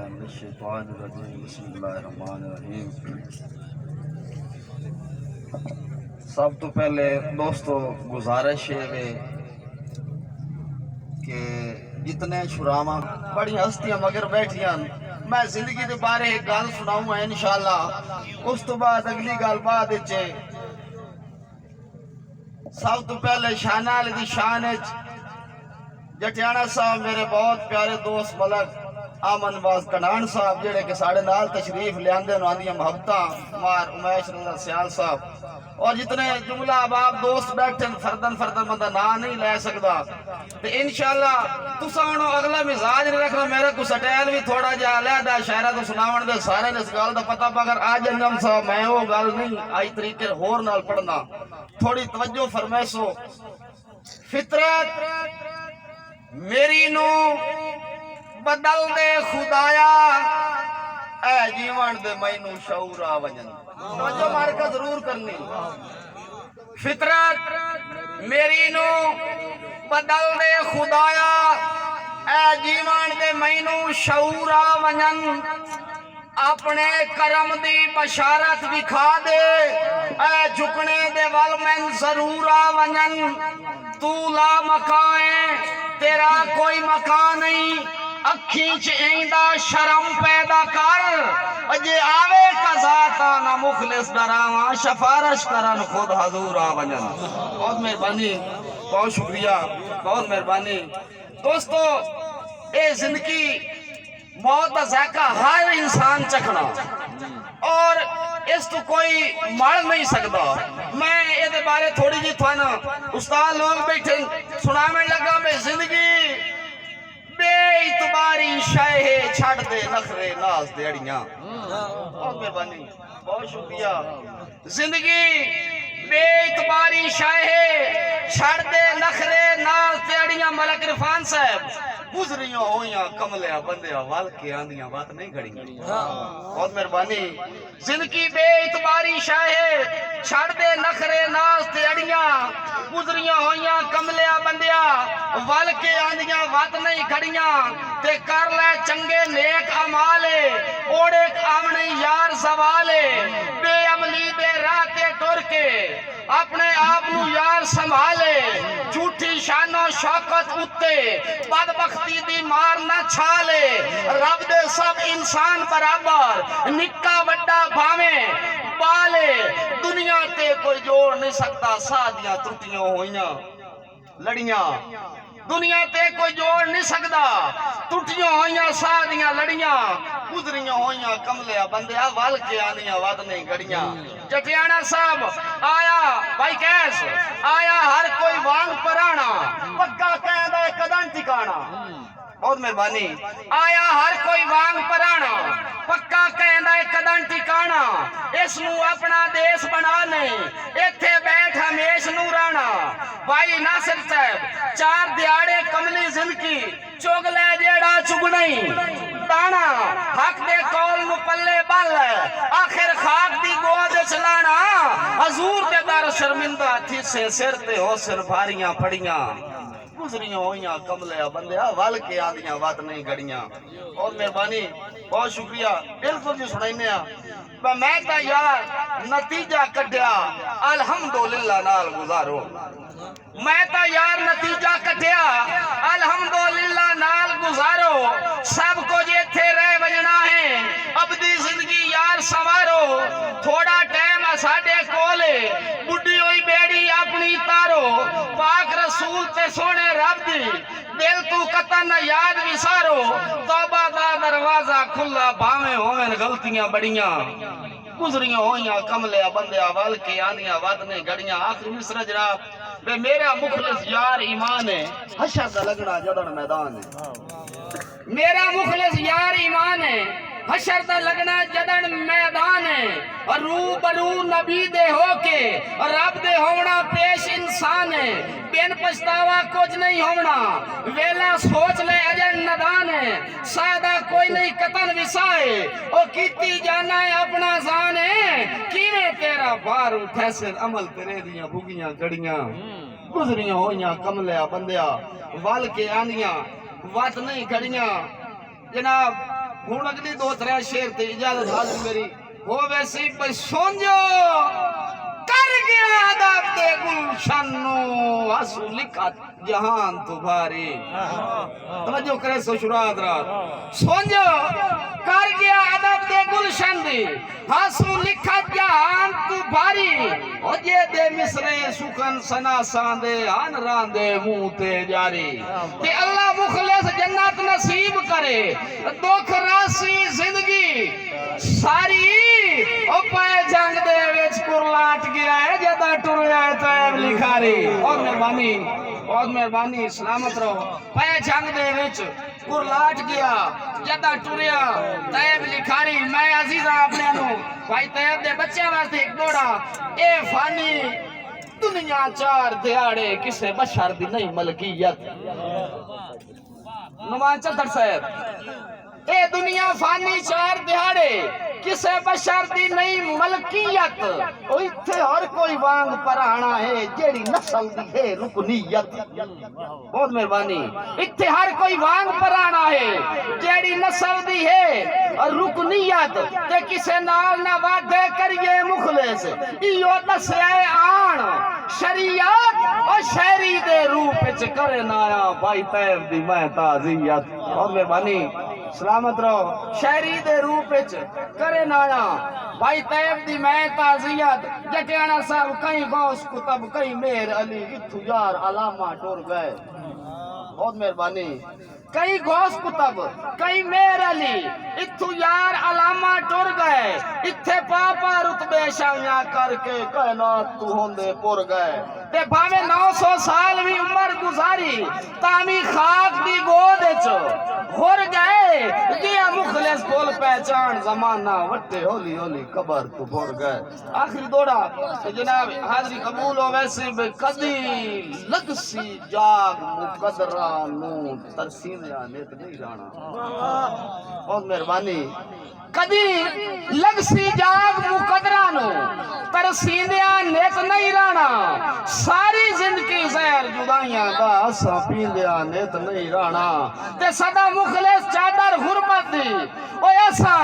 बिस्मिल्लाहिर्रहमानिर्रहीम। सब तो पहले दोस्तों गुजारिश है कि जितने शुरामा बड़ी हस्तियां मगर बैठियां, मैं जिंदगी के बारे एक गल सुनाऊंगा इंशाअल्लाह। उस तो बाद अगली गल बाद सब तो पहले शाना दी शान जटियाना साहब मेरे बहुत प्यारे दोस्त मलक आमनवाज कनान साहब जेड़े के साढ़े नाल तशरीफ लियांदे आंदियां मोहब्बतां मार उमैश रजा सियाल साहब और जितने जुमला अबाब दोस्त बैठे फरदन फरदन बंदा ना नहीं ले सकता। तो इंशाअल्लाह तुसा हुण अगला मिजाज नहीं रखना, मेरे को स्टाइल भी थोड़ा जिहा अलहदा शायरा तो सुनावण दे सारे ने इस गल दा पता, मगर आज अंजम साहब मैं वो गल नहीं आई तरीके होर नाल पढ़ना, थोड़ी तवज्जो फरमैसो। फितरत मेरी नू बदल दे खुदाया, ऐ जीवन दे मैनू शऊर आ वजन, तवज्जो मार के जरूर करनी। फितरत मेरी नू बदल दे खुदाया, ऐ जीवन दे मैनू शऊर आ वजन, अपने करम दी बशारत दिखा दे, ऐ झुकने दे वल मैन जरूर आ वजन। तू ला मकाए तेरा कोई मकान नहीं, अखी च इंदा शर्म पैदा कर, अजे आवे कज़ाता ना मुखलिस डरावा, शफारश करन खुद हजूर आ वजन। बहुत मेहरबानी, बहुत शुक्रिया, बहुत मेहरबानी। दोस्तों ये जिंदगी मौत का जायका हर इंसान चखना और इस तो कोई मर नहीं सकता। मैं ये बारे थोड़ी जी थाना उस्ताद लोग बैठे सुनाने लगा, मैं जिंदगी बेइतबारी शाहे छड़ दे नखरे नाज दे अड़ियां। बहुत मेहरबानी, बहुत शुक्रिया। जिंदगी बेइतबारी शाहे छड़ दे नखरे नाज दे अड़ियां। मलक इरफान साहब गुजरियों होइयां कमलिया बंदिया वाल के आंदियां बात नहीं घड़ी। बहुत मेहरबानी। जिंदगी बेइतबारी शाहे छड़ दे नखरे नाज ते अड़ियां, गुजरियां होइयां कमलिया बंदिया वाल के आंदियां बात नहीं घड़ियां। ते कर ले चंगे नेक अमाले, ओड़े आमने यार सवाले, बेअमली दे राह ते टुर के अपने आप नू यार संभाले। झूठी शानो शौकत उत्ते बदबख्ती दी मार न छाले, रब दे सब इंसान बराबर निक्का वड्डा भावे बाले। दुनिया ते कोई जोड़ नहीं सकता, सादियां त्रुटियां होइयां लड़ियां, दुनिया ते कोई जोड़ नहीं सकता, टुटियां होइयां सादियां लड़ियां। गुजरियां होइयां कमलिया बंदिया वल के आनियां वद नहीं गड़ियां। जटियाना साहब आया भाई कैस आया हर कोई वांग पराना, पक्का कहदा कदम ठिकाना। बहुत मेहरबानी। आया हर कोई वांग पराना, पक्का कहदा कदम ठिकाना। इसनू अपना देश बनाने इत्थे बैठ हमेश नू रहना। भाई नासिर साहब चार दिहाड़े कमली जिंदगी चुगले जेड़ा चुगनई ताना, हक दे कौल नू पल्ले बल आखिर खाक दी गोद चलाना। हजूर दे दर शर्मिंदा थी से सिर ते होसन भारियां फड़ियां। गुजरियां होइयां कमलिया बंदिया वल के आंदियां वत नहीं गड़ियां। बहुत मेहरबानी, बहुत शुक्रिया। बिल्कुल जी सुनाइने मैं तो यार नतीजा कढ़िया अल्हम्दुलिल्लाह नाल गुजारो। मैं तो यार नतीजा कढ़िया अल्हम्दुलिल्लाह नाल गुजारो। सब कुछ इत्थे रह वजना है, अबदी जिंदगी यार संवारो। थोड़ा टाइम साडे कोले बुढ़ी हुई बेड़ी अपनी तारो। पाक रसूल ते सोने रब दी दिल तू कतन याद विसारो। तौबा दा दरवाजा खुला भावे होवें गलतियां बड़ियां। गुजरियां होइयां कमलिया बंदिया वल के आनियां वद नहीं गड़ियां। आखिरी मिसरा जनाब वे मेरा मुखलिस यार ईमान है, हशर दा लगना जदन मैदान है। मेरा मुखलिस यार ईमान है, हशर दा लगना जदन मैदान है। और रूबरू नबी दे होके और रब दे होना पेश इंसान है। बिन पछतावा कुछ नहीं होना, वेला सोच ले अजय नदान है। सादा कोई नहीं कतन विसाए, ओ कीती जाना है अपना जान है। किने तेरा बार उठे से अमल तेरे दियां भुगियां गड़ियां। गुजरियां होइयां कमलिया बंदिया वल के आंदियां वत नहीं घड़ियां। जनाब हूं अगली 2-3 शेर ते इजाजत हाजिर मेरी हो वैसी पर सोंजो कर गया अदब दे गुलशन आंसू लिखा जहान तुम्हारे तवज्जो करे ससुरात रात सोंजो कर गया अदब दे गुलशन दे आंसू लिखा जहान तुम्हारी ओ जे दे मिसरे सुखन सना सांदे आन रांदे मुंह ते जारी ते अल्लाह मुखलिस जन्नत नसीब करे दुख रासी जिंदगी सारी ओ पाए जंग दे विच कुरलाट गया है जदा टुरया तैब लिखारी और मेहरबानी सलामत रहो पाए जंग दे विच कुरलाट गया जदा टुरया तैब लिखारी मैं अजीजा अपने नु भाई तैब दे बच्चे वास्ते एक दोड़ा ए फानी दुनिया 4 दिहाड़े किसे बशर दी नहीं मलकियत नुमान चौधरी साहब ए दुनिया फानी 4 दिहाड़े किसे बशर दी नहीं मलकियत ओ इत्थे हर कोई वांग पराना है जेड़ी नस्ल दी है रुकनीयत बहुत मेहरबानी इत्थे हर कोई वांग पराना है जेड़ी नस्ल दी है और रुकनीयत ते किसे नाल ना वादे करिए मुखलिस इयो दसया आन शरीयत और शहरी दे रूप विच करे नाया भाई तैब दी मैं ताजियत बहुत मेहरबानी सलामत रहो शहरी दे रूप विच करे नाया भाई तैब दी मैं ताजियत जटियाना साहब कई गौस कुतब कई मेर अली इत्थू यार अलामा टुर गए बहुत मेहरबानी कई गौस कुतब कई मेर अली इत्थू यार अलामा टुर गए इत्थे पापा रुतबे शामिया करके कायनात तू होंदे पुर गए ते भावे 900 साल भी उम्र गुजारी तामी खाक दी गोद विच हुर गए दिया मुखलिस बोल पहचान जमाना वट्टे होली होली कबर तू भर गए आखिरी दौड़ा तो जनाब हाजरी कबूल हो वैसे बे कदी लगसी जाग मुकदरा नु तरसीने नेत नहीं राणा बहुत मेहरबानी कदी लगसी जाग मुकदरा नु तरसीने नेत नहीं राणा सारी जिंदगी जहर जुदाइयां दा असा पींदिया नेत नहीं राणा ते सदा मुखलिस चादर गुरबत दी ओ असा